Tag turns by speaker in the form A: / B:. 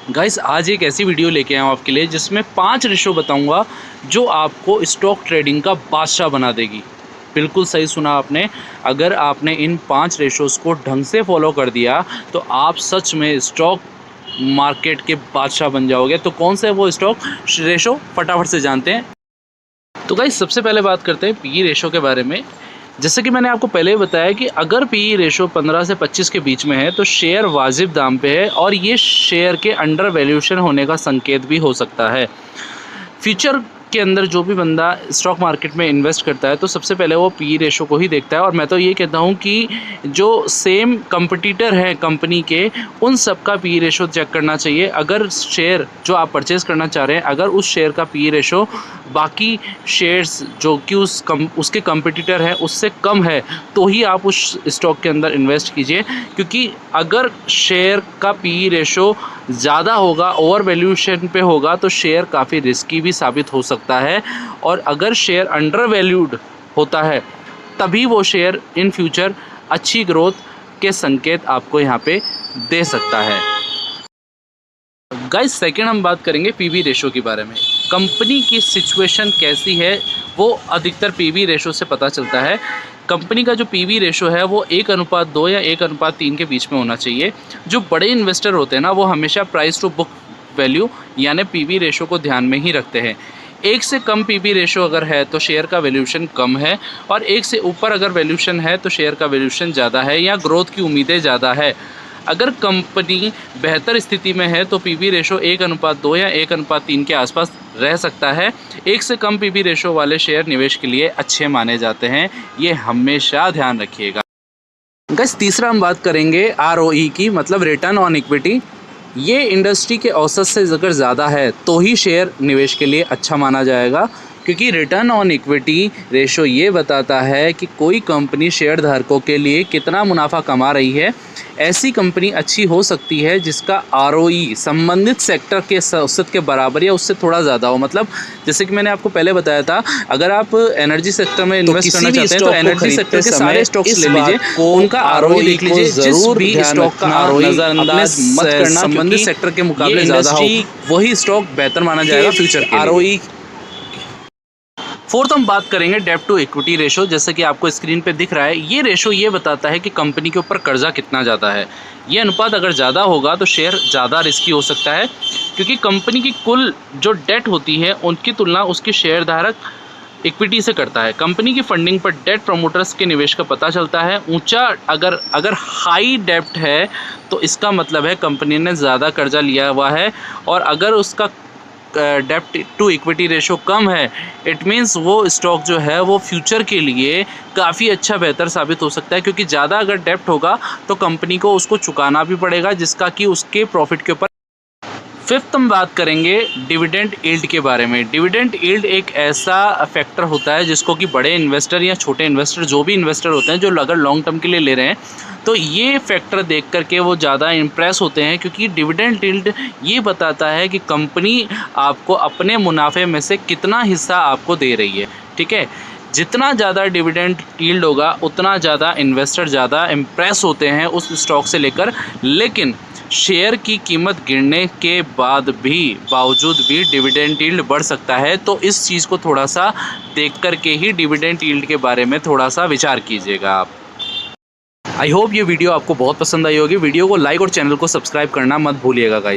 A: Guys आज एक ऐसी वीडियो लेके आया हूँ आपके लिए जिसमें 5 रेशो बताऊंगा जो आपको स्टॉक ट्रेडिंग का बादशाह बना देगी। बिल्कुल सही सुना आपने। अगर आपने इन 5 रेशोज़ को ढंग से फॉलो कर दिया तो आप सच में स्टॉक मार्केट के बादशाह बन जाओगे। तो कौन सा है वो स्टॉक रेशो, फटाफट से जानते हैं। तो गाइस सबसे पहले बात करते हैं पी रेशो के बारे में। जैसे कि मैंने आपको पहले ही बताया कि अगर पी रेशो 15 से 25 के बीच में है तो शेयर वाजिब दाम पे है और ये शेयर के अंडर वैल्यूएशन होने का संकेत भी हो सकता है। फ्यूचर के अंदर जो भी बंदा स्टॉक मार्केट में इन्वेस्ट करता है तो सबसे पहले वो पी रेशो को ही देखता है। और मैं तो ये कहता हूँ कि जो सेम कंपटीटर हैं कंपनी के, उन सब का पी रेशो चेक करना चाहिए। अगर शेयर जो आप परचेज़ करना चाह रहे हैं, अगर उस शेयर का पी रेशो बाकी शेयर्स जो कि उसके कंपटीटर हैं उससे कम है तो ही आप उस स्टॉक के अंदर इन्वेस्ट कीजिए। क्योंकि अगर शेयर का पी रेशो ज़्यादा होगा, ओवर वैल्यूएशन पे होगा, तो शेयर काफ़ी रिस्की भी साबित हो सकता है। और अगर शेयर अंडर वैल्यूड होता है तभी वो शेयर इन फ्यूचर अच्छी ग्रोथ के संकेत आपको यहाँ पे दे सकता है। गाइस सेकंड हम बात करेंगे पीवी रेशो के बारे में। कंपनी की सिचुएशन कैसी है वो अधिकतर पीवी रेशो से पता चलता है। कंपनी का जो पीवी रेशो है वो 1:2 या 1:3 के बीच में होना चाहिए। जो बड़े इन्वेस्टर होते हैं ना, वो हमेशा प्राइस टू बुक वैल्यू यानी पीवी रेशो को ध्यान में ही रखते हैं। 1 से कम पीवी रेशो अगर है तो शेयर का वैल्यूएशन कम है, और 1 से ऊपर अगर वैल्यूएशन है तो शेयर का वैल्यूएशन ज़्यादा है या ग्रोथ की उम्मीदें ज़्यादा है। अगर कंपनी बेहतर स्थिति में है तो पीवी रेशो 1:2 या 1:3 के आसपास रह सकता है। 1 से कम पीवी रेशो वाले शेयर निवेश के लिए अच्छे माने जाते हैं, ये हमेशा ध्यान रखिएगा। गाइस तीसरा हम बात करेंगे आरओई की, मतलब रिटर्न ऑन इक्विटी। ये इंडस्ट्री के औसत से अगर ज़्यादा है तो ही शेयर निवेश के लिए अच्छा माना जाएगा। क्योंकि रिटर्न ऑन इक्विटी रेशो ये बताता है कि कोई कंपनी शेयर धारकों के लिए कितना मुनाफा कमा रही है। ऐसी कंपनी अच्छी हो सकती है जिसका आरओई संबंधित सेक्टर के औसत के बराबर या उससे थोड़ा ज़्यादा हो। मतलब जैसे कि मैंने आपको पहले बताया था, अगर आप एनर्जी सेक्टर में इन्वेस्ट करना चाहते हैं तो एनर्जी सेक्टर के सारे स्टॉक्स ले लीजिए, उनका आरओई देख लीजिए। जिस भी स्टॉक का आरओई नजरअंदाज मत करना, संबंधित सेक्टर के मुकाबले ज़्यादा हो, वही स्टॉक बेहतर माना जाएगा फ्यूचर के आरओई। फोर्थ हम बात करेंगे डेब्ट टू इक्विटी रेशो। जैसे कि आपको स्क्रीन पे दिख रहा है, ये रेशो ये बताता है कि कंपनी के ऊपर कर्जा कितना ज़्यादा है। ये अनुपात अगर ज़्यादा होगा तो शेयर ज़्यादा रिस्की हो सकता है, क्योंकि कंपनी की कुल जो डेट होती है उनकी तुलना उसके शेयरधारक इक्विटी से करता है। कंपनी की फंडिंग पर डेट प्रमोटर्स के निवेश का पता चलता है। ऊंचा अगर हाई डेब्ट है तो इसका मतलब है कंपनी ने ज़्यादा कर्जा लिया हुआ है, और अगर उसका डेब्ट टू इक्विटी रेशो कम है, इट मीन्स वो स्टॉक जो है वो फ्यूचर के लिए काफ़ी अच्छा बेहतर साबित हो सकता है। क्योंकि ज़्यादा अगर डेब्ट होगा तो कंपनी को उसको चुकाना भी पड़ेगा, जिसका कि उसके प्रॉफिट के ऊपर। फिफ्थ हम बात करेंगे डिविडेंड यील्ड के बारे में। डिविडेंड यील्ड एक ऐसा फैक्टर होता है जिसको कि बड़े इन्वेस्टर या छोटे इन्वेस्टर, जो भी इन्वेस्टर होते हैं, जो अगर लॉन्ग टर्म के लिए ले रहे हैं, तो ये फैक्टर देख करके वो ज़्यादा इम्प्रेस होते हैं। क्योंकि डिविडेंड यील्ड ये बताता है कि कंपनी आपको अपने मुनाफे में से कितना हिस्सा आपको दे रही है। ठीक है, जितना ज़्यादा डिविडेंड यील्ड होगा उतना ज़्यादा इन्वेस्टर ज़्यादा इम्प्रेस होते हैं उस स्टॉक से लेकर। लेकिन शेयर की कीमत गिरने के बावजूद भी डिविडेंड यील्ड बढ़ सकता है। तो इस चीज़ को थोड़ा सा देख कर के ही डिविडेंड यील्ड के बारे में थोड़ा सा विचार कीजिएगा आप। आई होप ये वीडियो आपको बहुत पसंद आई होगी। वीडियो को लाइक और चैनल को सब्सक्राइब करना मत भूलिएगा गाइस।